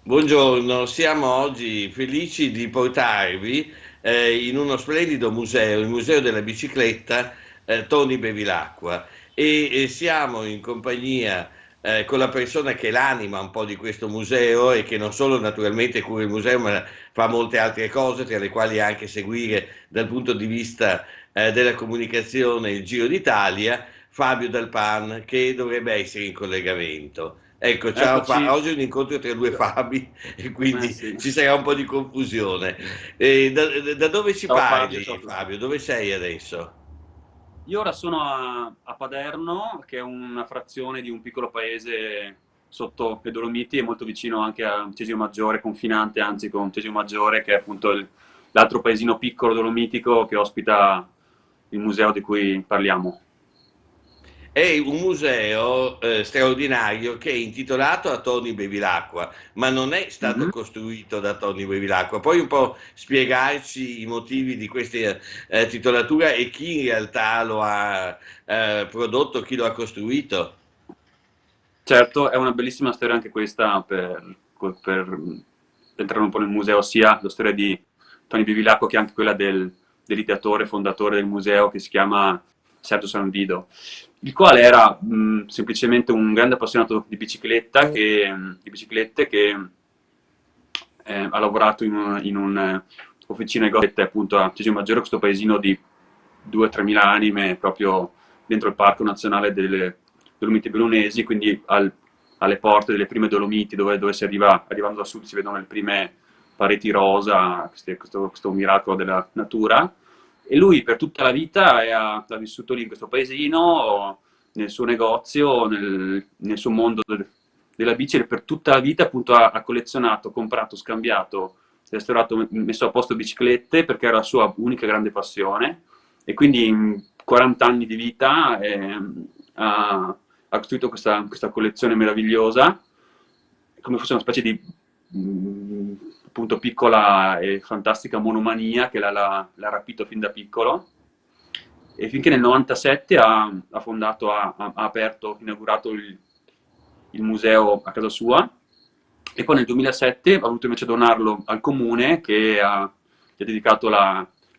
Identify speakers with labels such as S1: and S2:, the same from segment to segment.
S1: Buongiorno, siamo oggi felici di portarvi in uno splendido museo, il Museo della Bicicletta Toni Bevilacqua e siamo in compagnia con la persona che è l'anima un po' di questo museo e che non solo naturalmente cura il museo ma fa molte altre cose, tra le quali anche seguire dal punto di vista della comunicazione il Giro d'Italia, Fabio Dalpan, che dovrebbe essere in collegamento. Ecco, ciao
S2: Eccoci.
S1: oggi è un incontro tra due Fabi e quindi
S2: Sì.
S1: ci sarà un po' di confusione. Da dove ci
S2: Ciao Fabio, ciao
S1: parli,
S2: a tutti.
S1: Fabio? Dove sei adesso?
S2: Io ora sono a Paderno, che è una frazione di un piccolo paese sotto le Dolomiti e molto vicino anche a Cesio Maggiore, confinante anzi con Cesio Maggiore, che è appunto l'altro paesino piccolo dolomitico che ospita il museo di cui parliamo.
S1: È un museo straordinario che è intitolato a Toni Bevilacqua, ma non è stato
S2: Mhm.
S1: costruito da Toni Bevilacqua. Puoi un po' spiegarci i motivi di questa titolatura e chi in realtà lo ha prodotto, chi lo ha costruito?
S2: Certo, è una bellissima storia anche questa per entrare un po' nel museo, sia la storia di Tony Bevilacqua che anche quella dell'ideatore, fondatore del museo che si chiama Sergio Sanvido, il quale era semplicemente un grande appassionato di bicicletta, di biciclette che ha lavorato in un'officina di Gotette appunto a Cesio Maggiore, questo paesino di 2-3 mila anime proprio dentro il Parco Nazionale delle Dolomiti Bellunesi, quindi alle porte delle prime Dolomiti dove si arriva, arrivando da sud si vedono le prime pareti rosa, questo miracolo della natura. E lui per tutta la vita ha vissuto lì in questo paesino, nel suo negozio, nel suo mondo della bici, e per tutta la vita appunto ha collezionato, comprato, scambiato, restaurato, messo a posto biciclette perché era la sua unica grande passione. E quindi in 40 anni di vita ha costruito questa collezione meravigliosa, come fosse una specie di appunto piccola e fantastica monomania che l'ha rapito fin da piccolo. E finché nel 97 ha fondato, ha aperto, inaugurato il museo a casa sua, e poi nel 2007 ha voluto invece donarlo al comune che ha dedicato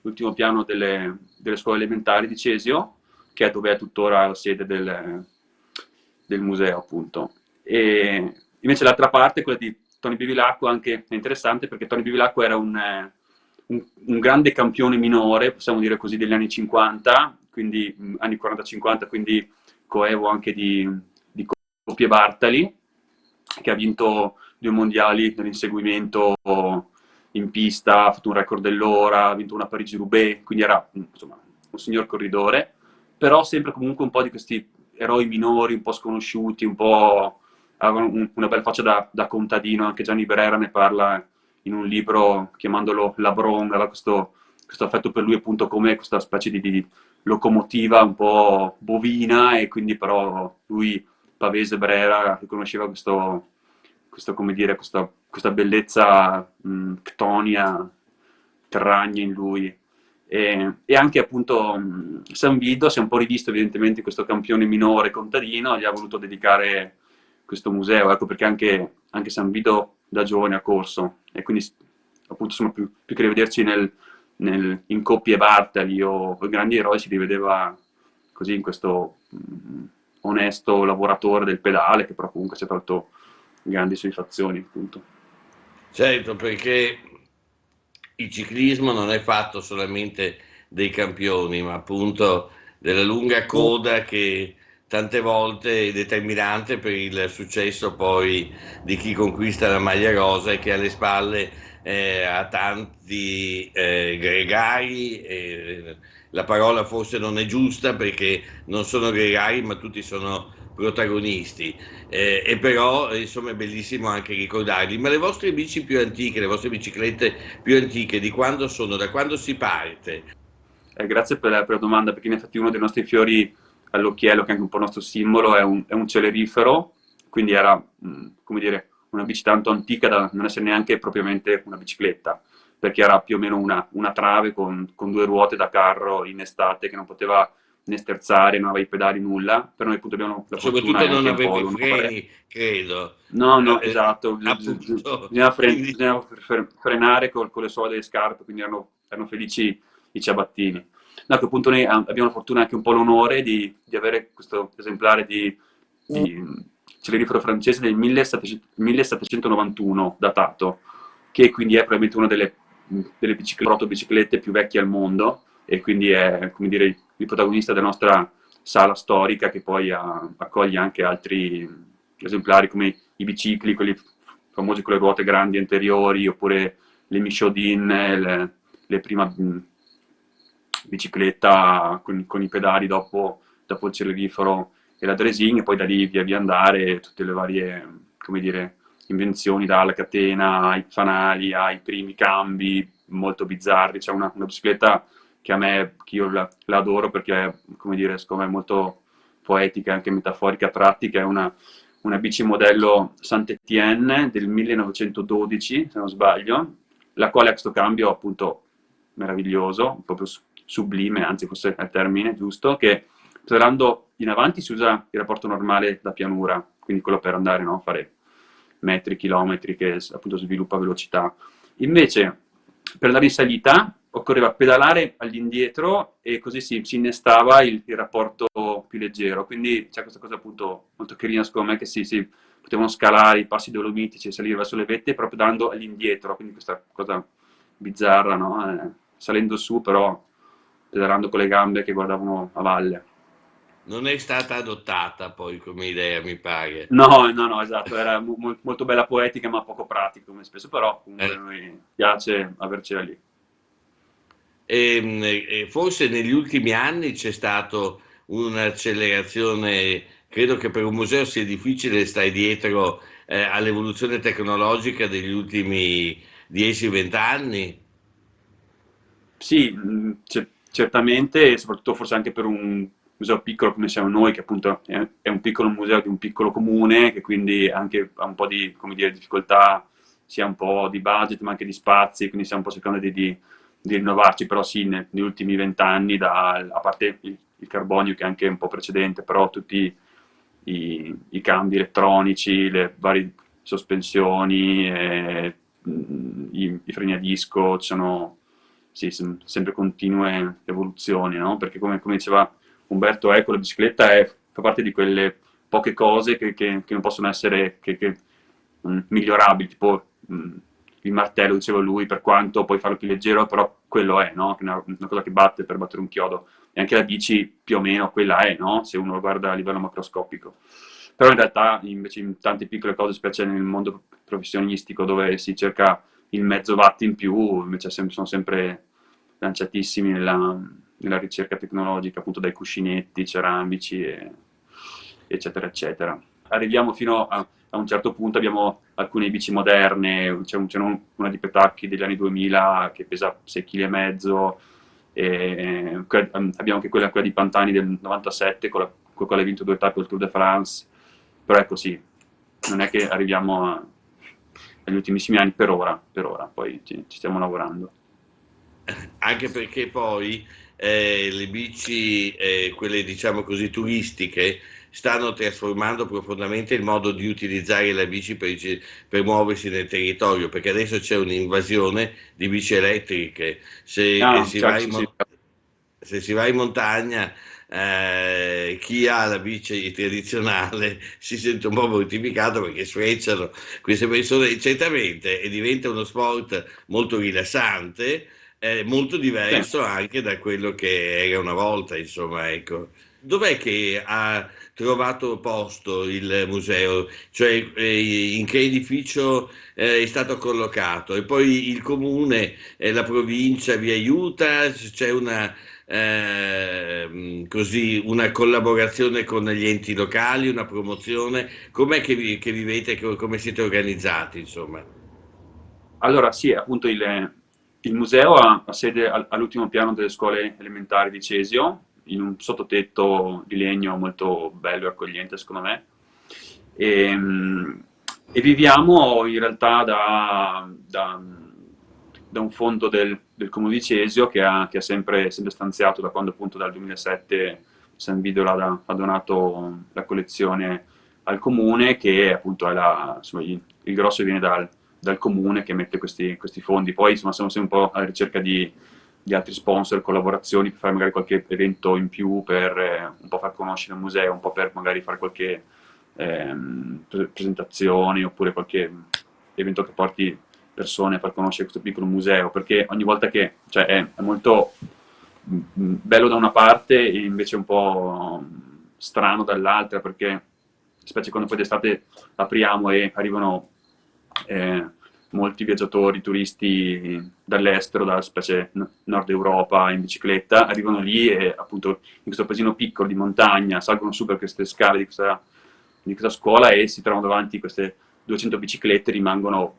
S2: l'ultimo piano delle scuole elementari di Cesio, che è dove è tuttora la sede del museo, appunto. E invece l'altra parte, quella di Tony Bevilacqua, anche è interessante perché Tony Bevilacqua era un grande campione minore, possiamo dire così, degli anni 50, quindi anni 40-50, quindi coevo anche di Coppie Bartali, che ha vinto 2 mondiali nell'inseguimento in pista, ha fatto un record dell'ora, ha vinto una Parigi-Roubaix, quindi era insomma un signor corridore, però sempre comunque un po' di questi eroi minori, un po' sconosciuti, un po' avevano una bella faccia da contadino. Anche Gianni Brera ne parla in un libro chiamandolo Labron, aveva questo affetto per lui appunto come questa specie di locomotiva un po' bovina, e quindi però lui, Pavese Brera, riconosceva come dire, questa bellezza ctonia, terragna in lui. E anche appunto San Vito si è un po' rivisto evidentemente in questo campione minore contadino, gli ha voluto dedicare questo museo, ecco perché anche San Vito da giovane ha corso, e quindi appunto insomma, più che rivederci in coppie Bartali o grandi eroi, si rivedeva così in questo onesto lavoratore del pedale che però comunque ci ha tolto grandi soddisfazioni, appunto.
S1: Certo, perché il ciclismo non è fatto solamente dei campioni, ma appunto della lunga coda che tante volte è determinante per il successo poi di chi conquista la maglia rosa e che alle spalle ha tanti gregari. La parola forse non è giusta perché non sono gregari, ma tutti sono protagonisti. E però insomma è bellissimo anche ricordarli. Ma le vostre bici più antiche, le vostre biciclette più antiche, di quando sono? Da quando si parte?
S2: Grazie per la domanda, perché in effetti uno dei nostri fiori all'occhiello, che è anche un po' il nostro simbolo, è un celerifero, quindi era, come dire, una bici tanto antica da non essere neanche propriamente una bicicletta, perché era più o meno una trave con 2 ruote da carro in estate che non poteva né sterzare, non avevi pedali, nulla. Per noi appunto abbiamo la fortuna
S1: Soprattutto
S2: e
S1: non
S2: anche un
S1: avevo
S2: po'
S1: i
S2: l'onore.
S1: freni, credo.
S2: No, no, esatto,
S1: Appunto,
S2: bisognava,
S1: quindi
S2: bisognava frenare con le suole delle scarpe, quindi erano felici i ciabattini. No, a quel punto noi abbiamo la fortuna e anche un po' l'onore di avere questo esemplare di celerifero francese del 1791 datato, che quindi è probabilmente una delle protobiciclette più vecchie al mondo e quindi è, come dire, il protagonista della nostra sala storica che poi accoglie anche altri esemplari come i bicicli, quelli famosi con le ruote grandi anteriori, oppure le Michelin, le prima bicicletta con i pedali dopo il celerifero e la dressing, e poi da lì via via andare tutte le varie, come dire, invenzioni, dalla catena ai fanali ai primi cambi molto bizzarri. C'è una bicicletta che io la adoro perché è, come dire, secondo me molto poetica e anche metaforica a tratti, che è una bici modello Saint-Étienne del 1912, se non sbaglio, la quale ha questo cambio appunto meraviglioso, proprio sublime, anzi forse è il termine giusto, che pedalando in avanti si usa il rapporto normale da pianura, quindi quello per andare, no, a fare metri, chilometri, che appunto sviluppa velocità. Invece, per andare in salita occorreva pedalare all'indietro e così si innestava il rapporto più leggero. Quindi c'è questa cosa appunto molto carina secondo me, che si potevano scalare i passi dolomitici e salire verso le vette proprio pedalando all'indietro, quindi questa cosa bizzarra, no? Salendo su però pedalando con le gambe che guardavano a valle.
S1: non è stata adottata poi come idea, mi pare.
S2: No, no, no, esatto, era molto bella poetica ma poco pratica come spesso, però comunque a
S1: Eh.
S2: noi piace avercela lì.
S1: E forse negli ultimi anni c'è stato un'accelerazione, credo che per un museo sia difficile stare dietro all'evoluzione tecnologica degli ultimi 10-20 anni.
S2: Sì, certamente, e soprattutto forse anche per un museo piccolo come siamo noi, che appunto è un piccolo museo di un piccolo comune, che quindi anche ha un po' di, come dire, difficoltà, sia un po' di budget, ma anche di spazi, quindi stiamo un po' cercando di rinnovarci, però sì, negli ultimi 20 anni, a parte il carbonio che è anche un po' precedente, però tutti i cambi elettronici, le varie sospensioni, i freni a disco, ci sono sì, sempre continue evoluzioni, no? Perché come diceva Umberto Eco, la bicicletta fa parte di quelle poche cose che non possono essere migliorabili, tipo il martello, diceva lui, per quanto puoi farlo più leggero, però quello è, no? Una cosa che batte per battere un chiodo. E anche la bici più o meno quella è, no? Se uno lo guarda a livello macroscopico. Però in realtà invece in tante piccole cose, specie nel mondo professionistico dove si cerca il mezzo watt in più, invece sono sempre lanciatissimi nella ricerca tecnologica, appunto dai cuscinetti ceramici, eccetera, eccetera. Arriviamo fino a un certo punto, abbiamo alcune bici moderne, c'è una di Petacchi degli anni 2000 che pesa 6,5 kg, abbiamo anche quella di Pantani del 97 con la quale ha vinto 2 tappe al Tour de France, però è così, non è che arriviamo agli ultimissimi anni per ora, poi ci stiamo lavorando.
S1: Anche perché poi le bici, quelle diciamo così turistiche, stanno trasformando profondamente il modo di utilizzare la bici per muoversi nel territorio, perché adesso c'è un'invasione di bici elettriche.
S2: Ah, certo, sì, sì.
S1: Se si va in montagna, chi ha la bici tradizionale si sente un po' mortificato perché sfrecciano queste persone, certamente, e diventa uno sport molto rilassante, molto
S2: Sì.
S1: diverso anche da quello che era una volta, insomma, ecco. Dov'è che ha trovato posto il museo? Cioè, in che edificio è stato collocato? E poi il comune e la provincia vi aiuta? C'è così, una collaborazione con gli enti locali, una promozione? Com'è che vivete, come siete organizzati, insomma?
S2: Allora, sì, appunto il museo ha sede all'ultimo piano delle scuole elementari di Cesio, in un sottotetto di legno molto bello e accogliente, secondo me. E viviamo in realtà da un fondo del Comune di Cesio che ha sempre stanziato da quando appunto dal 2007 San Vito ha donato la collezione al comune, che appunto è insomma, il grosso viene dal comune che mette questi fondi. Poi insomma siamo sempre un po' alla ricerca di altri sponsor, collaborazioni per fare magari qualche evento in più, per un po' far conoscere il museo, un po' per magari fare qualche presentazione, oppure qualche evento che porti persone a far conoscere questo piccolo museo, perché ogni volta che, cioè è molto bello da una parte e invece un po' strano dall'altra, perché specie quando poi d'estate apriamo e arrivano eh, molti viaggiatori, turisti dall'estero, da specie Nord Europa in bicicletta, arrivano lì e appunto in questo paesino piccolo di montagna salgono su per queste scale di questa scuola e si trovano davanti queste 200 biciclette, rimangono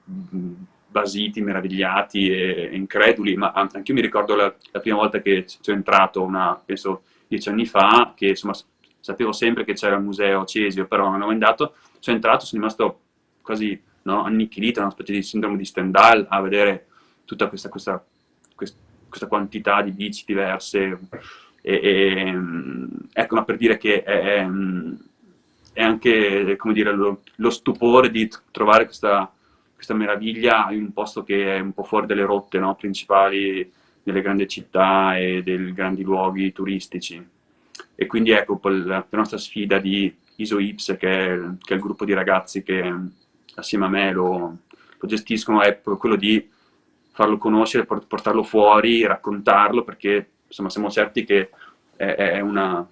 S2: basiti, meravigliati e increduli, ma anche io mi ricordo la prima volta che ci sono entrato, penso 10 anni fa, che insomma sapevo sempre che c'era il museo Cesio, però non avevo andato, sono entrato, sono rimasto quasi, no, annichilito, una specie di sindrome di Stendhal, a vedere tutta questa quantità di bici diverse. Ecco, ma per dire che è anche, come dire, lo stupore di trovare questa meraviglia in un posto che è un po' fuori dalle rotte, no, principali delle grandi città e dei grandi luoghi turistici. E quindi ecco un po' la nostra sfida di ISO-IPS, che è il gruppo di ragazzi che assieme a me lo gestiscono, è proprio quello di farlo conoscere, portarlo fuori, raccontarlo, perché insomma siamo certi che è una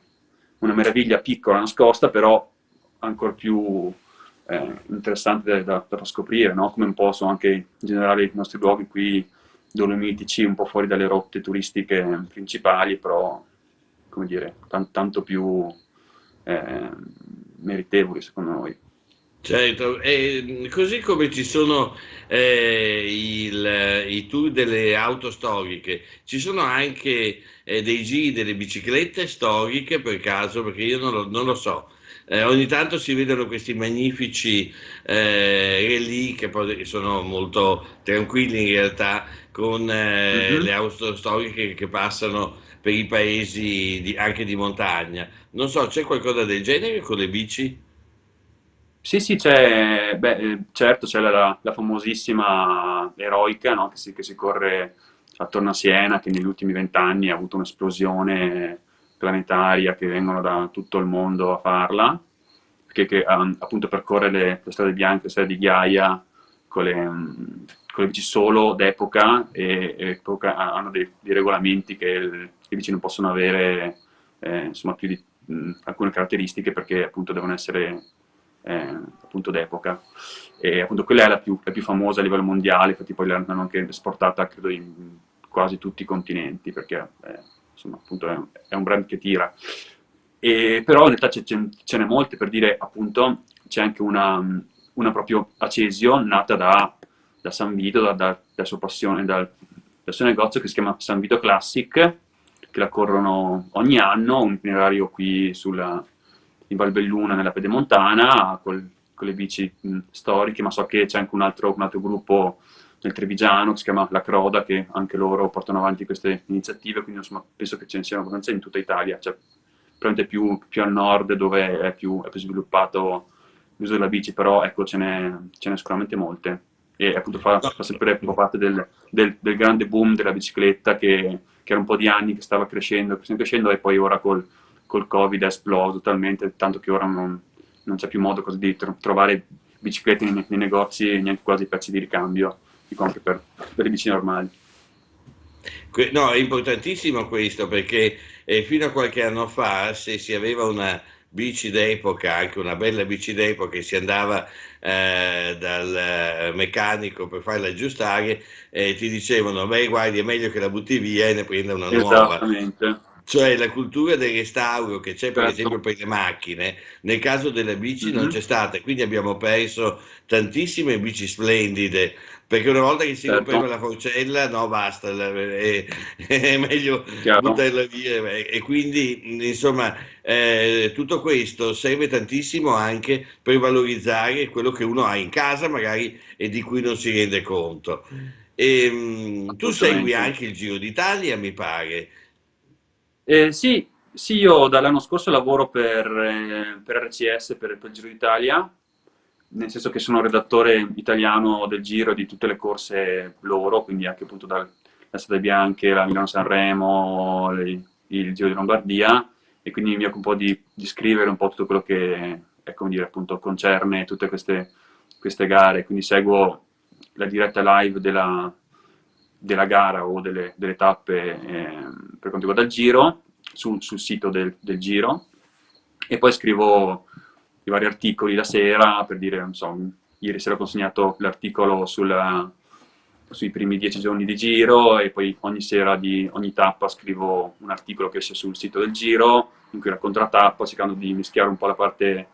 S2: meraviglia piccola, nascosta, però ancora più interessante da scoprire, no? Come un po' sono anche in generale i nostri luoghi qui dolomitici, un po' fuori dalle rotte turistiche principali, però come dire, tanto più eh, meritevoli secondo noi.
S1: Certo, e così come ci sono i tour delle auto storiche, ci sono anche dei giri delle biciclette storiche per caso, perché io non lo so. Ogni tanto si vedono questi magnifici relì che poi sono molto tranquilli in realtà, con
S2: Mhm.
S1: le auto storiche che passano per i paesi anche di montagna. Non so, c'è qualcosa del genere con le bici?
S2: Sì, sì, c'è, beh, certo, c'è la famosissima eroica, no? Che si corre attorno a Siena, che negli ultimi 20 anni ha avuto un'esplosione planetaria, che vengono da tutto il mondo a farla, che appunto percorre le strade bianche, le strade di ghiaia con le bici solo d'epoca, e hanno dei regolamenti che le bici non possono avere insomma più di alcune caratteristiche, perché appunto devono essere appunto d'epoca. E appunto quella è la più famosa a livello mondiale, infatti poi l'hanno anche esportata credo in quasi tutti i continenti, perché insomma appunto è un brand che tira. Però in realtà ce n'è molte, per dire appunto c'è anche una proprio a Cesio, nata da San Vito, sua passione, dal suo negozio, che si chiama San Vito Classic, che la corrono ogni anno, un itinerario qui in Valbelluna, nella Pedemontana, con le bici storiche, ma so che c'è anche un altro gruppo nel Trevigiano che si chiama La Croda, che anche loro portano avanti queste iniziative, quindi insomma penso che ce ne siano abbastanza in tutta Italia, cioè probabilmente più al nord, dove è più sviluppato l'uso della bici, però ecco ce n'è sicuramente molte. E appunto fa sempre un po' parte del grande boom della bicicletta, che era un po' di anni che stava crescendo, e poi ora col Covid è esploso talmente, tanto che ora non c'è più modo così di trovare biciclette nei negozi, neanche quasi pezzi di ricambio, dico anche per le bici normali.
S1: No, è importantissimo questo perché fino a qualche anno fa, se si aveva una bici d'epoca, anche una bella bici d'epoca, e si andava dal meccanico per farla aggiustare, ti dicevano, beh, guardi, è meglio che la butti via e ne prenda una nuova.
S2: Esattamente,
S1: Cioè la cultura del restauro che c'è per esempio
S2: certo.
S1: per le macchine, nel caso delle bici non
S2: Mhm,
S1: c'è stata, quindi abbiamo perso tantissime bici splendide, perché una volta che si rompeva
S2: certo,
S1: la forcella, no, basta, è meglio
S2: chiaro,
S1: buttarla via. E quindi, insomma, tutto questo serve tantissimo anche per valorizzare quello che uno ha in casa magari e di cui non si rende conto. Tu segui
S2: assolutamente.
S1: anche il Giro d'Italia, mi pare.
S2: Sì, Sì, io dall'anno scorso lavoro per RCS, per il Giro d'Italia, nel senso che sono redattore italiano del Giro e di tutte le corse loro, quindi anche appunto dalle Strade Bianche, la Milano-Sanremo, il Giro di Lombardia, e quindi mi occupo di scrivere un po' tutto quello che, è, come dire, appunto, concerne tutte queste gare, quindi seguo la diretta live della gara o delle tappe per quanto riguarda il Giro, sul sito del Giro, e poi scrivo i vari articoli la sera, per dire, non so, ieri sera ho consegnato l'articolo sui primi 10 giorni di Giro, e poi ogni sera di ogni tappa scrivo un articolo che esce sul sito del Giro, in cui racconto la tappa, cercando di mischiare un po' la parte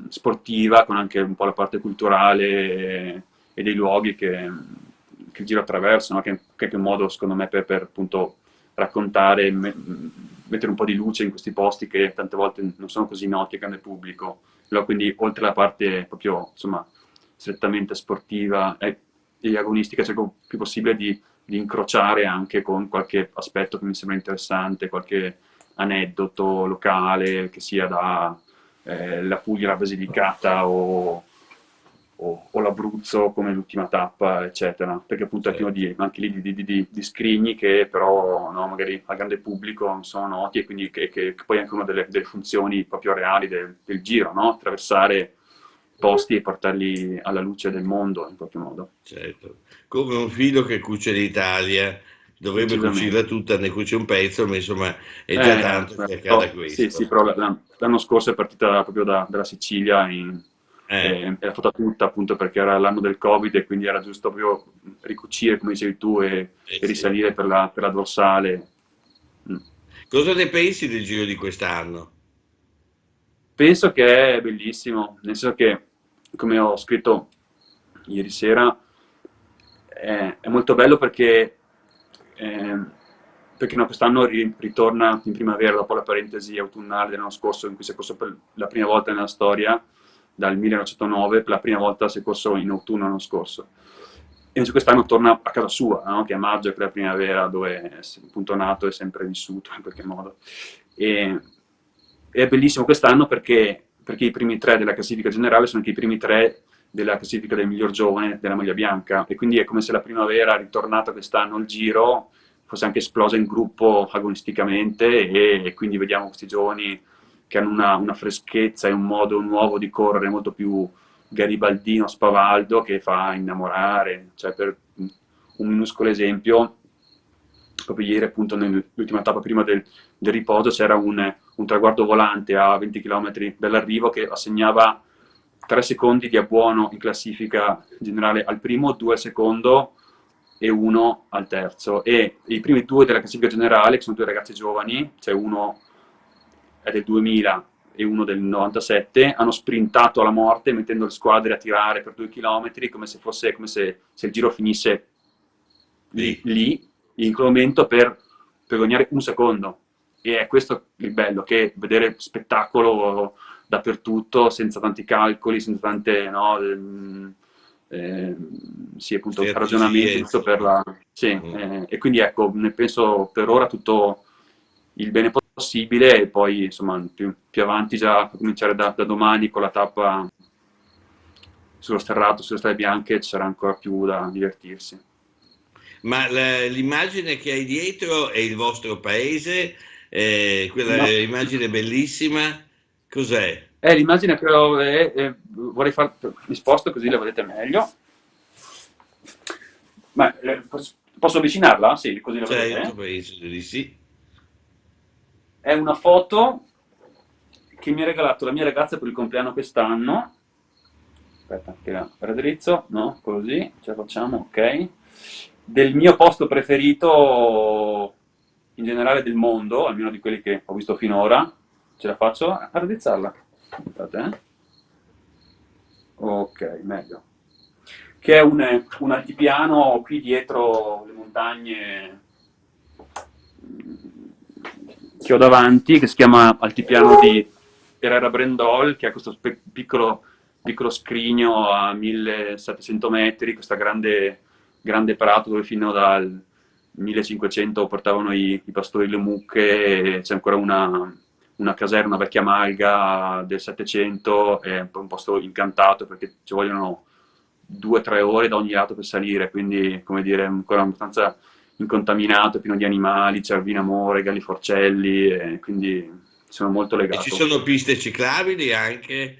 S2: sportiva con anche un po' la parte culturale e dei luoghi che il Giro attraversa, no? Che è un modo, secondo me, per appunto raccontare, mettere un po' di luce in questi posti che tante volte non sono così noti al grande pubblico. Allora, quindi, oltre alla parte proprio, insomma, strettamente sportiva e agonistica, cerco il più possibile di incrociare anche con qualche aspetto che mi sembra interessante, qualche aneddoto locale, che sia da la Puglia, la Basilicata o l'Abruzzo come l'ultima tappa, eccetera, perché appunto è pieno anche lì di scrigni che però, no, magari al grande pubblico non sono noti, e quindi che poi è anche una delle funzioni proprio reali del Giro, no? Attraversare posti e portarli alla luce del mondo in qualche modo.
S1: Certo, come un filo che cuce l'Italia, dovrebbe cucirla
S2: Decisamente.
S1: tutta, ne cuce un pezzo, ma insomma è già tanto che accada
S2: Sì, sì,
S1: questo.
S2: però l'anno scorso è partita proprio dalla Sicilia
S1: Eh,
S2: e l'ha fatta tutta, appunto perché era l'anno del Covid, e quindi era giusto proprio ricucire, come dicevi tu, e
S1: sì.
S2: risalire per la dorsale. Mm.
S1: Cosa ne pensi del Giro di quest'anno?
S2: Penso che è bellissimo, nel senso che, come ho scritto ieri sera, è molto bello eh, perché no, quest'anno ritorna in primavera dopo la parentesi autunnale dell'anno scorso, in cui si è corso per la prima volta nella storia, dal 1909, per la prima volta si è corso in autunno l'anno scorso. E invece quest'anno torna a casa sua, no? Che è maggio, è per la primavera, dove è appunto nato e sempre vissuto in qualche modo. E è bellissimo quest'anno perché i primi tre della classifica generale sono anche i primi tre della classifica del miglior giovane della maglia bianca, e quindi è come se la primavera, ritornata quest'anno al Giro, fosse anche esplosa in gruppo agonisticamente, e quindi vediamo questi giovani che hanno una freschezza e un modo nuovo di correre molto più garibaldino, spavaldo, che fa innamorare. Cioè, per un minuscolo esempio, proprio ieri, appunto, nell'ultima tappa prima del riposo, c'era un traguardo volante a 20 km dall'arrivo che assegnava 3 secondi di abbuono in classifica generale al primo, 2 al secondo e 1 al terzo. E i primi due della classifica generale, che sono due ragazzi giovani, cioè uno è del 2000 e uno del 97, hanno sprintato alla morte mettendo le squadre a tirare per 2 chilometri, come se il giro finisse
S1: Sì,
S2: lì, in quel momento, per guadagnare un secondo. E è questo il bello, che vedere spettacolo dappertutto, senza tanti calcoli, senza tante, no, eh, sì, appunto,
S1: strategie,
S2: ragionamenti, tutto per
S1: insomma.
S2: la... Sì,
S1: Mm.
S2: e quindi ecco, ne penso per ora tutto il bene possibile, e poi insomma più avanti, già a cominciare da domani con la tappa sullo sterrato, sulle strade bianche, ci sarà ancora più da divertirsi.
S1: Ma l'immagine che hai dietro è il vostro paese, quella
S2: No.
S1: immagine bellissima, cos'è?
S2: L'immagine che vorrei far, mi sposto così la vedete meglio. Ma posso avvicinarla? Sì, così la
S1: Certo,
S2: vedete.
S1: penso di sì.
S2: È una foto che mi ha regalato la mia ragazza per il compleanno quest'anno. Aspetta, che la raddrizzo, no? Così, ce la facciamo, ok. Del mio posto preferito in generale del mondo, almeno di quelli che ho visto finora. Ce la faccio a raddrizzarla. Aspettate, eh. Ok, meglio. Che è un altipiano qui dietro le montagne che ho davanti, che si chiama Altipiano di Herrera Brendol, che ha questo piccolo scrigno a 1700 metri, questa grande prato dove fino 1500 portavano i pastori le mucche, c'è ancora una caserma, una vecchia malga del 700, è un posto incantato perché ci vogliono 2 o 3 ore da ogni lato per salire, quindi come dire, è ancora abbastanza incontaminato, pieno di animali, cervi in amore, galli forcelli, e quindi sono molto
S1: E ci
S2: legato.
S1: sono piste ciclabili anche,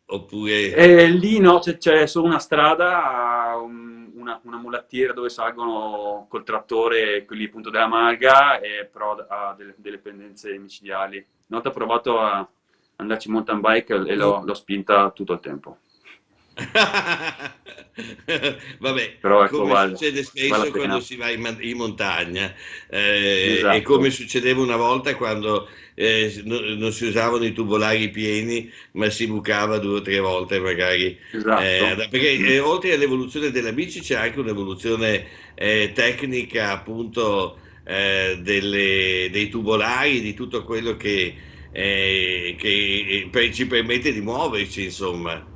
S1: oppure...
S2: E lì no, c'è solo una strada, una mulattiera dove salgono col trattore quelli appunto della Malga, e però ha delle pendenze micidiali. Una volta ho provato a andarci in mountain bike e l'ho spinta tutto il tempo.
S1: Vabbè,
S2: Però ecco,
S1: come
S2: vale
S1: succede
S2: la
S1: spesso quando
S2: pena.
S1: si va in montagna, e come
S2: Esatto,
S1: succedeva una volta quando non si usavano i tubolari pieni, ma si bucava 2 o 3 volte magari.
S2: esatto.
S1: Perché oltre all'evoluzione della bici c'è anche un'evoluzione tecnica, appunto, dei tubolari, di tutto quello che ci permette di muoverci, insomma.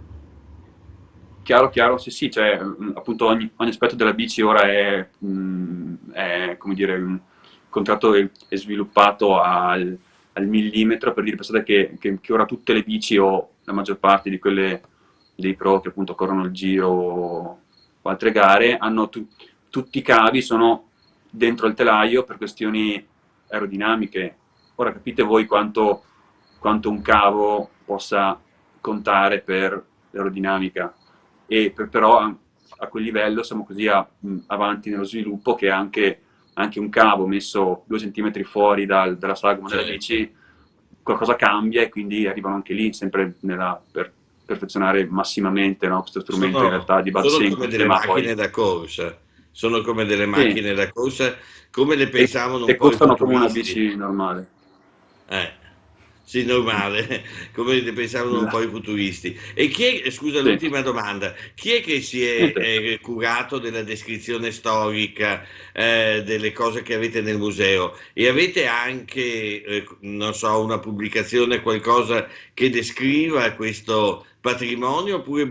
S2: Chiaro, chiaro, sì, sì, cioè, appunto ogni aspetto della bici ora è, come dire, contratto e sviluppato al millimetro, per dire, pensate che ora tutte le bici o la maggior parte di quelle dei pro che appunto corrono il giro o altre gare hanno tutti i cavi sono dentro il telaio per questioni aerodinamiche. Ora capite voi quanto un cavo possa contare per l'aerodinamica, e però a quel livello siamo così avanti nello sviluppo che anche un cavo messo 2 centimetri fuori dalla sagoma della
S1: Certo.
S2: bici, qualcosa cambia, e quindi arrivano anche lì sempre per perfezionare massimamente, no, questo strumento in realtà di base
S1: Sono come
S2: semplice,
S1: delle
S2: ma poi
S1: macchine da corsa, sono come delle
S2: sì,
S1: macchine da corsa, come le
S2: e,
S1: pensavano un
S2: e
S1: po' i
S2: costano come una
S1: futuristi.
S2: bici normale.
S1: Eh, sì, normale, come le pensavano un po' i
S2: Esatto.
S1: futuristi. E scusa,
S2: Sì.
S1: l'ultima domanda, chi è che si è
S2: Niente.
S1: curato della descrizione storica, delle cose che avete nel museo? E avete anche, non so, una pubblicazione, qualcosa che descriva questo patrimonio, oppure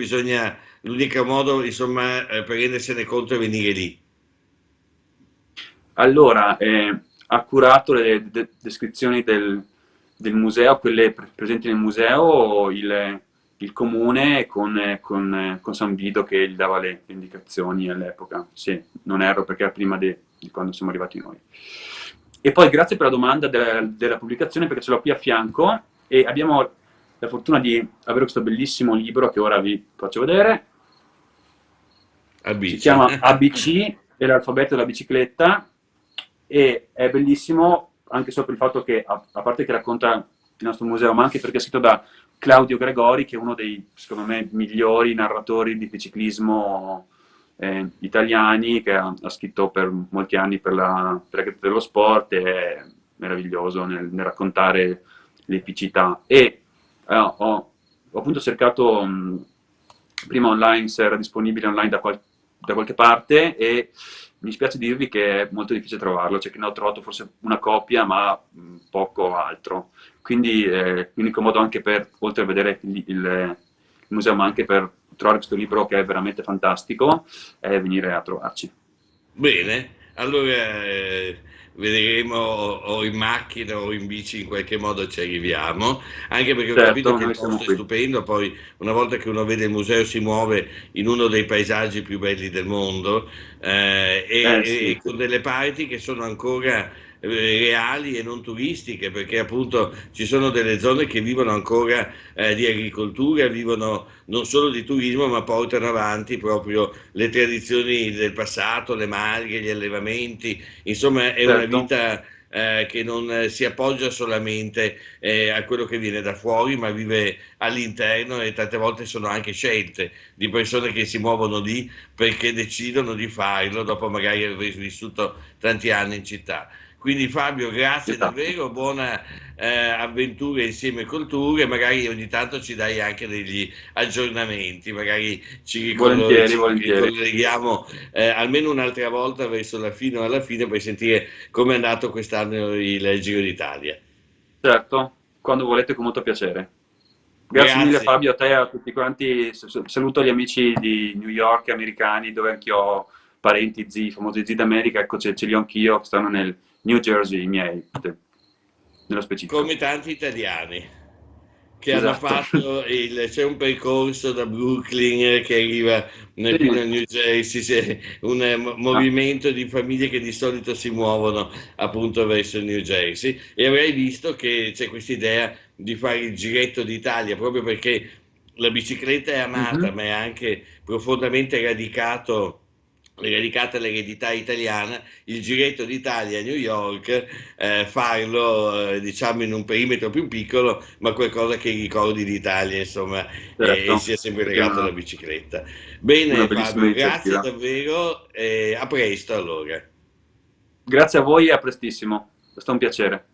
S1: l'unico modo, insomma, per rendersene conto è venire lì?
S2: Allora, ha curato le descrizioni del museo, quelle presenti nel museo, il comune con San Vito che gli dava le indicazioni all'epoca. Sì, non erro perché era prima di quando siamo arrivati noi. E poi grazie per la domanda della pubblicazione, perché ce l'ho qui a fianco e abbiamo la fortuna di avere questo bellissimo libro che ora vi faccio vedere.
S1: A
S2: Si
S1: bici.
S2: chiama ABC, è l'alfabeto della bicicletta, e è bellissimo anche solo per il fatto che, a parte che racconta il nostro museo, ma anche perché è scritto da Claudio Gregori, che è uno dei, secondo me, migliori narratori di ciclismo italiani, che ha scritto per molti anni per la Gazzetta dello Sport, e è meraviglioso nel raccontare l'epicità. E ho appunto cercato prima online se era disponibile online da qualche parte, e mi spiace dirvi che è molto difficile trovarlo, cioè che ne ho trovato forse una copia, ma poco altro. Quindi l'unico modo anche per, oltre a vedere il museo, ma anche per trovare questo libro che è veramente fantastico, è venire a trovarci.
S1: Bene, allora vedremo o in macchina o in bici in qualche modo ci arriviamo, anche perché ho capito
S2: Certo,
S1: che il
S2: noi siamo
S1: posto è
S2: qui.
S1: stupendo, poi una volta che uno vede il museo si muove in uno dei paesaggi più belli del mondo,
S2: Sì,
S1: e con delle parti che sono ancora reali e non turistiche, perché appunto ci sono delle zone che vivono ancora di agricoltura, vivono non solo di turismo, ma portano avanti proprio le tradizioni del passato, le malghe, gli allevamenti, insomma è una
S2: certo,
S1: vita che non si appoggia solamente a quello che viene da fuori, ma vive all'interno, e tante volte sono anche scelte di persone che si muovono lì perché decidono di farlo dopo magari aver vissuto tanti anni in città. Quindi Fabio, grazie
S2: esatto.
S1: davvero, buona avventura insieme col tour, e magari ogni tanto ci dai anche degli aggiornamenti, magari
S2: Volentieri,
S1: ci
S2: volentieri.
S1: ricolleghiamo almeno un'altra volta verso la fine o alla fine per sentire come è andato quest'anno il Giro d'Italia.
S2: Certo, quando volete con molto piacere. Grazie mille
S1: Grazie,
S2: Fabio, a te e a tutti quanti. Saluto gli amici di New York e americani, dove anch'io ho parenti, zii, famosi zii d'America, ecco ce li ho anch'io, stanno nel New Jersey, i miei, nello specifico.
S1: come tanti italiani che hanno
S2: Esatto.
S1: fatto c'è un percorso da Brooklyn che arriva fino
S2: Sì.
S1: al New Jersey, c'è un
S2: Ah,
S1: movimento di famiglie che di solito si muovono appunto verso il New Jersey e avrei visto che c'è questa idea di fare il giretto d'Italia proprio perché la bicicletta è amata
S2: mhm.
S1: ma è anche profondamente radicata all'eredità italiana, il giretto d'Italia a New York, farlo diciamo in un perimetro più piccolo, ma qualcosa che ricordi l'Italia, insomma, e
S2: Certo,
S1: sia sempre
S2: perché è
S1: legato alla bicicletta. Bene,
S2: una bellissima
S1: Fabio, grazie
S2: iniziativa.
S1: davvero e a presto allora.
S2: Grazie a voi e a prestissimo, è stato un piacere.